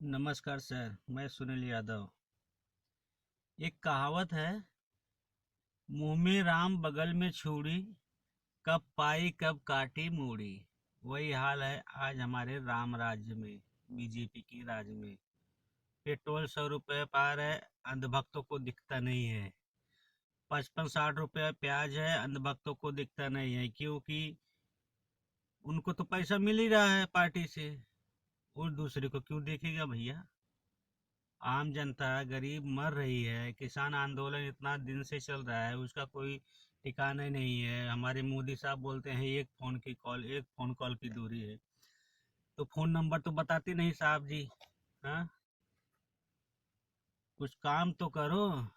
नमस्कार सर, मैं सुनील यादव। एक कहावत है, मुंह में राम बगल में छुरी, कब पाई कब काटी मूड़ी। वही हाल है आज हमारे राम राज्य में, बीजेपी की राज में। पेट्रोल 100 रुपये पार है, अंधभक्तों को दिखता नहीं है। 55-60 रुपये प्याज है, अंधभक्तों को दिखता नहीं है, क्योंकि उनको तो पैसा मिल ही रहा है पार्टी से। और दूसरे को क्यों देखेगा भैया। आम जनता गरीब मर रही है। किसान आंदोलन इतना दिन से चल रहा है, उसका कोई ठिकाना नहीं है। हमारे मोदी साहब बोलते हैं एक फोन कॉल की दूरी है। तो फोन नंबर तो बताते नहीं साहब जी। हाँ, कुछ काम तो करो।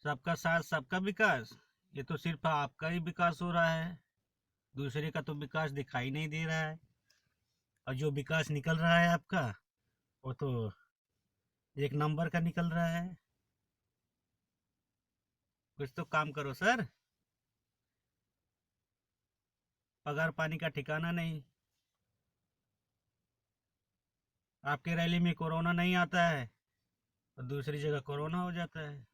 सबका साथ सबका विकास, ये तो सिर्फ आपका ही विकास हो रहा है। दूसरे का तो विकास दिखाई नहीं दे रहा है। और जो विकास निकल रहा है आपका, वो तो एक नंबर का निकल रहा है। कुछ तो काम करो सर। पगार पानी का ठिकाना नहीं। आपके रैली में कोरोना नहीं आता है और दूसरी जगह कोरोना हो जाता है।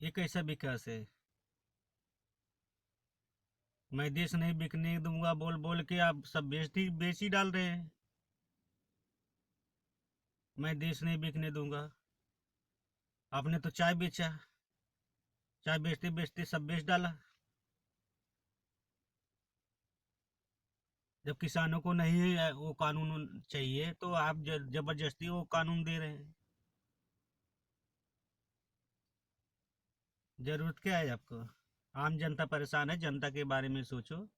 ये कैसा विकास है। मैं देश नहीं बिकने दूंगा बोल बोल के आप सब बेच ही डाल रहे हैं। मैं देश नहीं बिकने दूंगा। आपने तो चाय बेचा। चाय बेचते बेचते सब बेच डाला। जब किसानों को नहीं है वो कानून चाहिए, तो आप जबरदस्ती वो कानून दे रहे हैं। जरूरत क्या है आपको। आम जनता परेशान है, जनता के बारे में सोचो।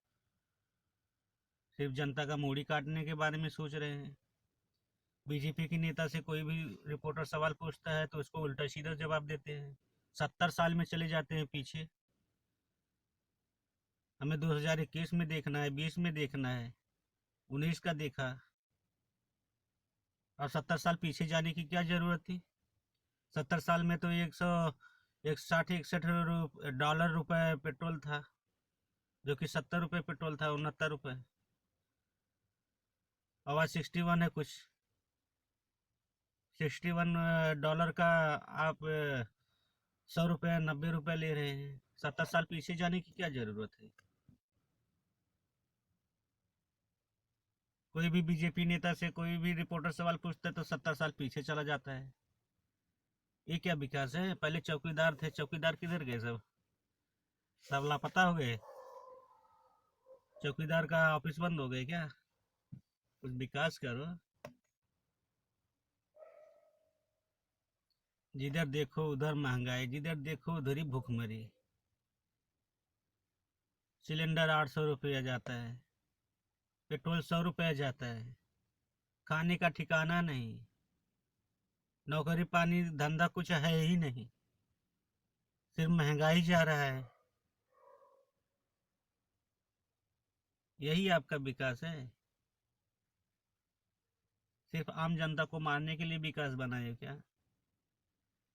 सिर्फ जनता का मूड़ी काटने के बारे में सोच रहे हैं। बीजेपी के नेता से कोई भी रिपोर्टर सवाल पूछता है तो उसको उल्टा सीधा जवाब देते हैं। 70 साल में चले जाते हैं पीछे। हमें 2021 में देखना है, 20 में देखना है, 19 का देखा। और 70 साल पीछे जाने की क्या जरूरत थी। 70 साल में तो 160-161 डॉलर रुपए पेट्रोल था, जो कि 70 रुपये पेट्रोल था, 69 रुपये। अब आज 61 है कुछ। 61 डॉलर का आप 100 रुपये 90 रुपये ले रहे हैं। 70 साल पीछे जाने की क्या जरूरत है। कोई भी बीजेपी नेता से कोई भी रिपोर्टर सवाल पूछता है तो 70 साल पीछे चला जाता है। ये क्या विकास है। पहले चौकीदार थे, चौकीदार किधर गए सब। सब लापता हो गए। चौकीदार का ऑफिस बंद हो गए क्या। कुछ विकास करो। जिधर देखो उधर महंगाई, जिधर देखो उधर ही भूखमरी। सिलेंडर 800 रुपया जाता है, पेट्रोल 100 रुपया जाता है। खाने का ठिकाना नहीं। नौकरी पानी धंधा कुछ है ही नहीं। सिर्फ महंगाई जा रहा है। यही आपका विकास है। सिर्फ आम जनता को मारने के लिए विकास बनाए क्या।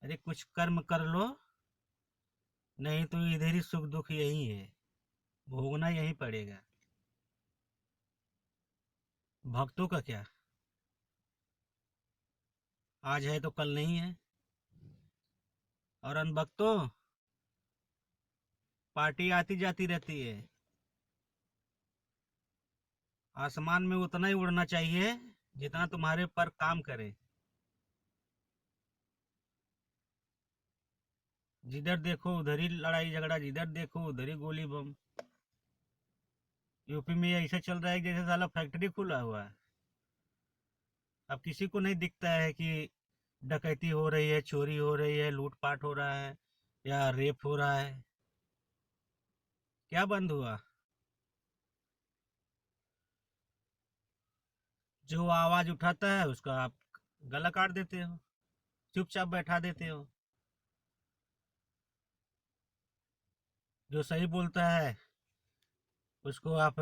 अरे कुछ कर्म कर लो, नहीं तो इधर ही सुख दुख यही है। भोगना यही पड़ेगा। भक्तों का क्या। आज है तो कल नहीं है। और अनभक्तों, पार्टी आती जाती रहती है। आसमान में उतना ही उड़ना चाहिए जितना तुम्हारे पर काम करे। जिधर देखो उधर ही लड़ाई झगड़ा, जिधर देखो उधर ही गोली बम। यूपी में ऐसा चल रहा है कि जैसे साला फैक्ट्री खुला हुआ है। अब किसी को नहीं दिखता है कि डकैती हो रही है, चोरी हो रही है, लूटपाट हो रहा है, या रेप हो रहा है। क्या बंद हुआ। जो आवाज उठाता है उसका आप गला काट देते हो, चुपचाप बैठा देते हो। जो सही बोलता है उसको आप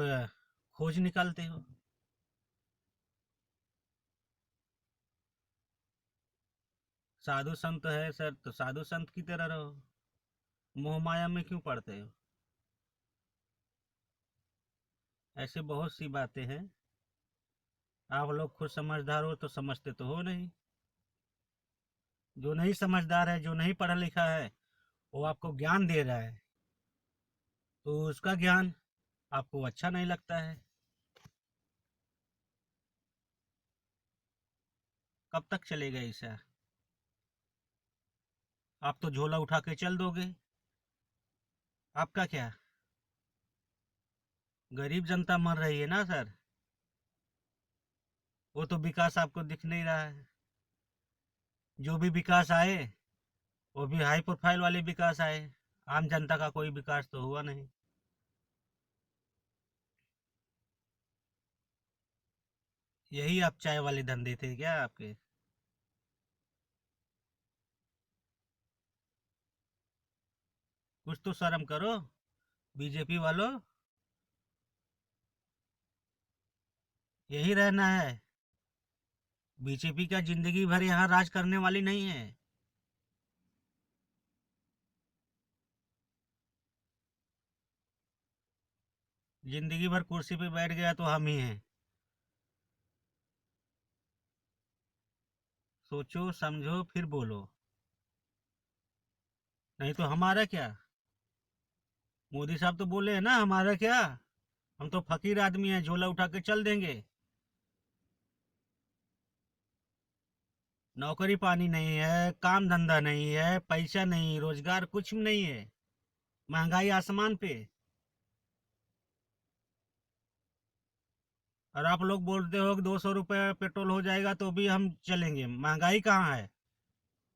खोज निकालते हो। साधु संत है सर, तो साधु संत की तरह रहो। मोह माया में क्यों पड़ते हो। ऐसे बहुत सी बातें हैं। आप लोग खुद समझदार हो तो समझते तो हो नहीं। जो नहीं समझदार है, जो नहीं पढ़ा लिखा है, वो आपको ज्ञान दे रहा है, तो उसका ज्ञान आपको अच्छा नहीं लगता है। कब तक चलेगा ऐसा? आप तो झोला उठा के चल दोगे। आपका क्या? गरीब जनता मर रही है ना सर। वो तो विकास आपको दिख नहीं रहा है। जो भी विकास आए, वो भी हाई प्रोफाइल वाले विकास आए। आम जनता का कोई विकास तो हुआ नहीं। यही आप चाय वाले धंधे थे क्या आपके? कुछ तो शर्म करो, बीजेपी वालों। यही रहना है। बीजेपी का जिंदगी भर यहाँ राज करने वाली नहीं है। जिंदगी भर कुर्सी पे बैठ गया तो हम ही हैं। सोचो समझो फिर बोलो। नहीं तो हमारा क्या? मोदी साहब तो बोले है ना, हमारा क्या। हम तो फकीर आदमी हैं, झोला उठा के चल देंगे। नौकरी पानी नहीं है, काम धंधा नहीं है, पैसा नहीं, रोजगार कुछ नहीं है। महंगाई आसमान पे। और आप लोग बोलते हो कि 200 रुपये पेट्रोल हो जाएगा तो भी हम चलेंगे। महंगाई कहाँ है?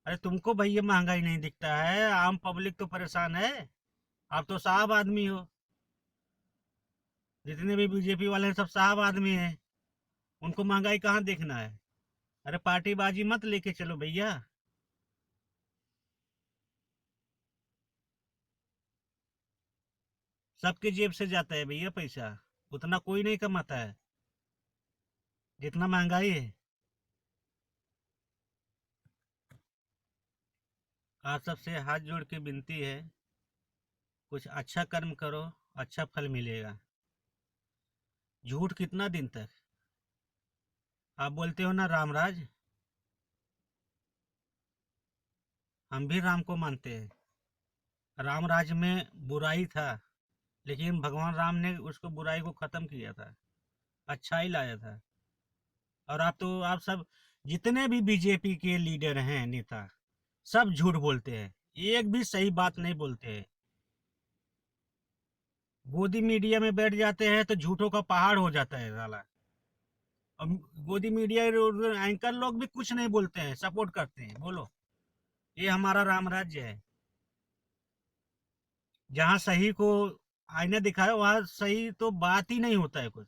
अरे तुमको भैया महंगाई नहीं दिखता है, आम पब्लिक तो परेशान है। आप तो साहब आदमी हो। जितने भी बीजेपी वाले हैं सब साहब आदमी हैं। उनको महंगाई कहाँ देखना है? अरे पार्टीबाजी मत लेके चलो भैया। सबके जेब से जाता है भैया पैसा। उतना कोई नहीं कमाता है जितना महंगाई है। आप सबसे हाथ जोड़ के विनती है, कुछ अच्छा कर्म करो, अच्छा फल मिलेगा। झूठ कितना दिन तक? आप बोलते हो ना राम राज, हम भी राम को मानते हैं। राम राज में बुराई था, लेकिन भगवान राम ने उसको बुराई को खत्म किया था, अच्छाई लाया था। और आप सब जितने भी बीजेपी के लीडर हैं, नेता, सब झूठ बोलते हैं। एक भी सही बात नहीं बोलते हैं। गोदी मीडिया में बैठ जाते हैं तो झूठों का पहाड़ हो जाता है साला। अब गोदी मीडिया एंकर लोग भी कुछ नहीं बोलते हैं, सपोर्ट करते हैं। बोलो, ये हमारा राम राज्य है। जहाँ सही को आईने दिखाए वहां सही तो बात ही नहीं होता है कुछ।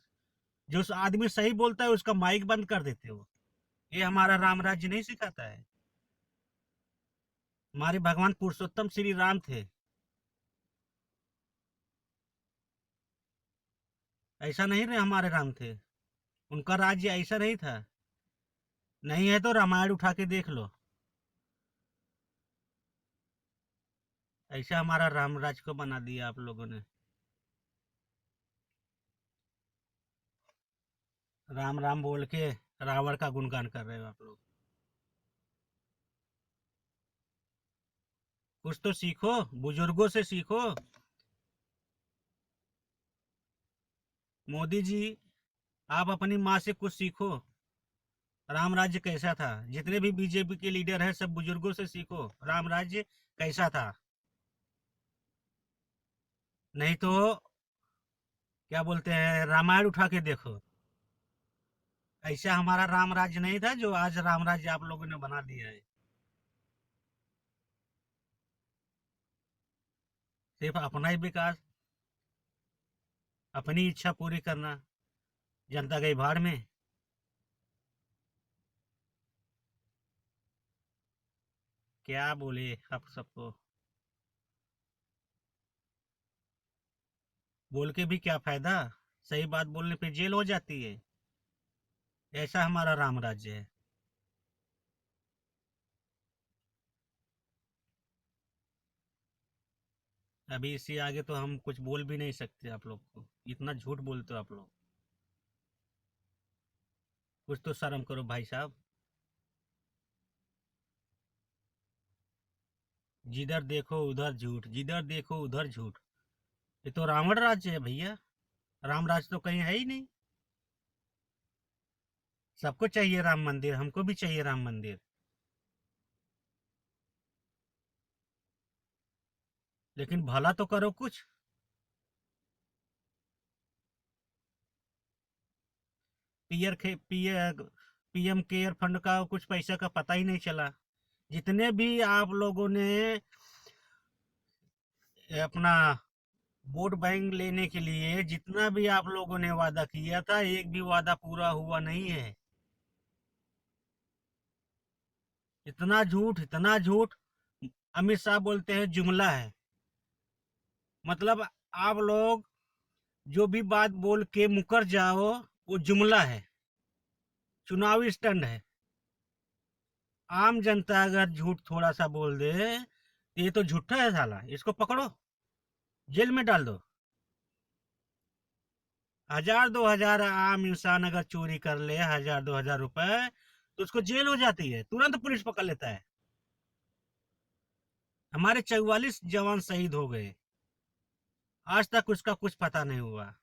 जो आदमी सही बोलता है उसका माइक बंद कर देते हो। ये हमारा राम राज्य नहीं सिखाता है। हमारे भगवान पुरुषोत्तम श्री राम थे। ऐसा नहीं रहे हमारे राम थे। उनका राज्य ऐसा नहीं था। नहीं है तो रामायण उठा के देख लो। ऐसा हमारा राम राज्य को बना दिया आप लोगों ने। राम राम बोल के रावण का गुणगान कर रहे हो आप लोग। कुछ तो सीखो, बुजुर्गों से सीखो। मोदी जी, आप अपनी माँ से कुछ सीखो। राम राज्य कैसा था? जितने भी बीजेपी के लीडर हैं सब बुजुर्गों से सीखो, राम राज्य कैसा था। नहीं तो क्या बोलते हैं, रामायण उठा के देखो। ऐसा हमारा राम राज्य नहीं था जो आज राम राज्य आप लोगों ने बना दिया है। सिर्फ अपना ही विकास, अपनी इच्छा पूरी करना, जनता गई भाड़ में। क्या बोले आप सबको? बोल के भी क्या फायदा? सही बात बोलने पे जेल हो जाती है। ऐसा हमारा राम राज्य है। अभी इससे आगे तो हम कुछ बोल भी नहीं सकते आप लोग को, इतना झूठ बोलते हो आप लोग। कुछ तो शर्म करो भाई साहब। जिधर देखो उधर झूठ, जिधर देखो उधर झूठ। ये तो रावण राज्य है भैया, राम राज्य तो कहीं है ही नहीं। सबको चाहिए राम मंदिर, हमको भी चाहिए राम मंदिर, लेकिन भला तो करो कुछ। पीएम केयर फंड का कुछ पैसा का पता ही नहीं चला। जितने भी आप लोगों ने अपना वोट बैंक लेने के लिए जितना भी आप लोगों ने वादा किया था, एक भी वादा पूरा हुआ नहीं है। इतना झूठ, इतना झूठ। अमित शाह बोलते हैं जुमला है। मतलब आप लोग जो भी बात बोल के मुकर जाओ, वो जुमला है, चुनावी स्टंट है। आम जनता अगर झूठ थोड़ा सा बोल दे, ये तो झूठा है साला, इसको पकड़ो, जेल में डाल दो। 1000 2000 आम इंसान अगर चोरी कर ले 1000 2000 रुपए, तो उसको जेल हो जाती है, तुरंत पुलिस पकड़ लेता है। हमारे 44 जवान शहीद हो गए, आज तक उसका कुछ पता नहीं हुआ।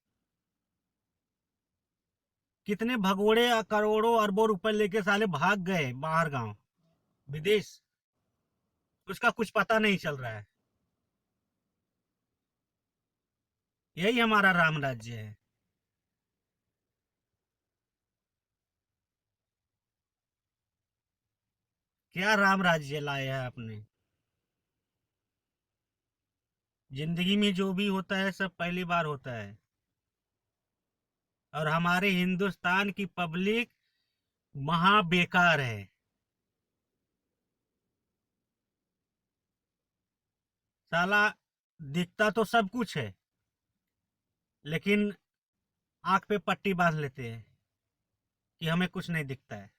कितने भगोड़े करोड़ों अरबों रुपए लेके साले भाग गए बाहर गांव, विदेश, उसका कुछ पता नहीं चल रहा है। यही हमारा राम राज्य है। क्या राम राज्य लाया है आपने? जिंदगी में जो भी होता है सब पहली बार होता है, और हमारे हिंदुस्तान की पब्लिक महा बेकार है। साला दिखता तो सब कुछ है, लेकिन आंख पे पट्टी बांध लेते हैं कि हमें कुछ नहीं दिखता है।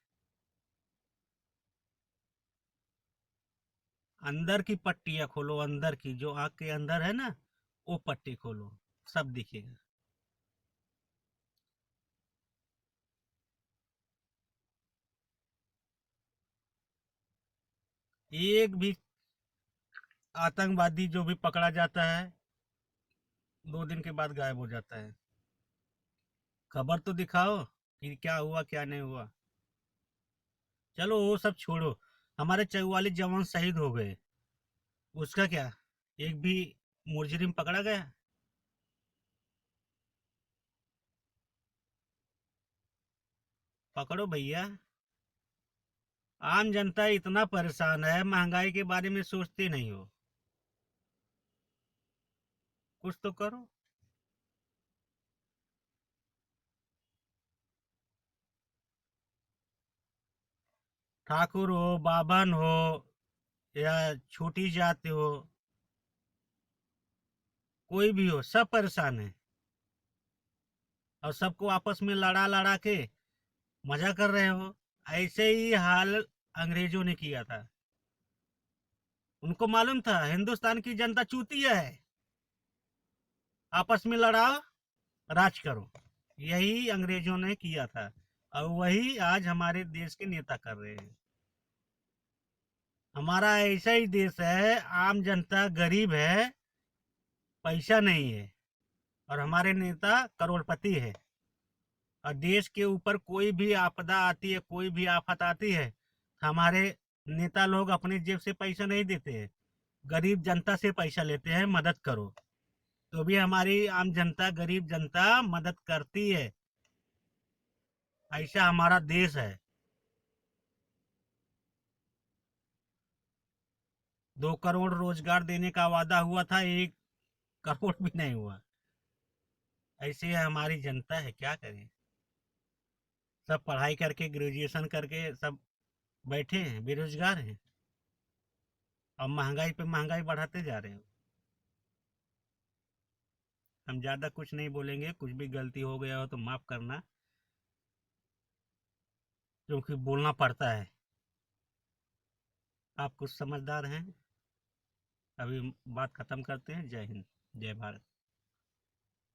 अंदर की पट्टियां खोलो, अंदर की जो आंख के अंदर है ना, वो पट्टी खोलो, सब दिखेगा। एक भी आतंकवादी जो भी पकड़ा जाता है, 2 दिन के बाद गायब हो जाता है। खबर तो दिखाओ कि क्या हुआ क्या नहीं हुआ। चलो वो सब छोड़ो, हमारे 44 जवान शहीद हो गए, उसका क्या? एक भी मुजरिम पकड़ा गया? पकड़ो भैया। आम जनता इतना परेशान है, महंगाई के बारे में सोचते नहीं हो, कुछ तो करो। ठाकुर हो, बाभन हो, या छोटी जाति हो, कोई भी हो, सब परेशान है, और सबको आपस में लड़ा लड़ा के मजा कर रहे हो। ऐसे ही हाल अंग्रेजों ने किया था। उनको मालूम था हिंदुस्तान की जनता चूतिया है, आपस में लड़ाओ, राज करो। यही अंग्रेजों ने किया था, और वही आज हमारे देश के नेता कर रहे हैं। हमारा ऐसा ही देश है, आम जनता गरीब है, पैसा नहीं है, और हमारे नेता करोड़पति है। और देश के ऊपर कोई भी आपदा आती है, कोई भी आफत आती है, हमारे नेता लोग अपनी जेब से पैसा नहीं देते हैं, गरीब जनता से पैसा लेते हैं, मदद करो। तो भी हमारी आम जनता, गरीब जनता मदद करती है। ऐसा हमारा देश है। 2 करोड़ रोजगार देने का वादा हुआ था, 1 करोड़ भी नहीं हुआ। ऐसे हमारी जनता है, क्या करें। सब पढ़ाई करके, ग्रेजुएशन करके सब बैठे हैं, बेरोजगार हैं, और महंगाई पे महंगाई बढ़ाते जा रहे हो। हम ज़्यादा कुछ नहीं बोलेंगे, कुछ भी गलती हो गया हो तो माफ़ करना, क्योंकि बोलना पड़ता है। आप कुछ समझदार हैं। अभी बात ख़त्म करते हैं। जय हिंद, जय भारत।